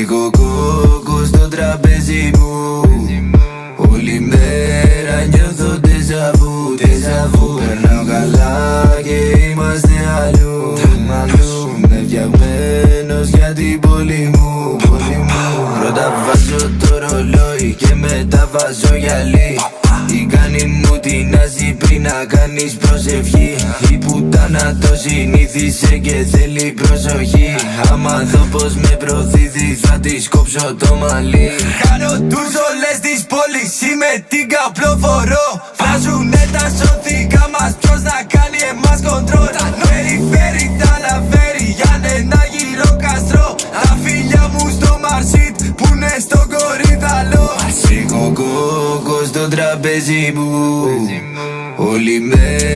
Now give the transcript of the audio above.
Έχω κόκκο στο τραπέζι μου. Όλη μέρα νιώθω τεζαβού, τεζαβού. Περνάω καλά και είμαστε αλλού, αλλού. Είμαι φτιαγμένος για την πόλη μου, πόλη μου. Πρώτα βάζω το ρολόι και μετά βάζω γυαλί. Η κάνει μου τεινάζει πριν να κάνεις προσευχή. Η πουτάνα το συνήθισε και θέλει προσοχή. Άμα δω πως με προωθήθη θα της κόψω το μαλλί. Κάνω τους όλες της πόλης, είμαι την καπλοφορώ. Βγάζουνε τα σωθικά μας, ποιος να κάνει εμάς κοντρόλ. Φέρει τα λαφέρει για ένα γύρο καστρό. Τα φίλια μου στο Μαρσίτ πουνε στο κορυδαλό. Έχω κόκκο στο τραπέζι μου.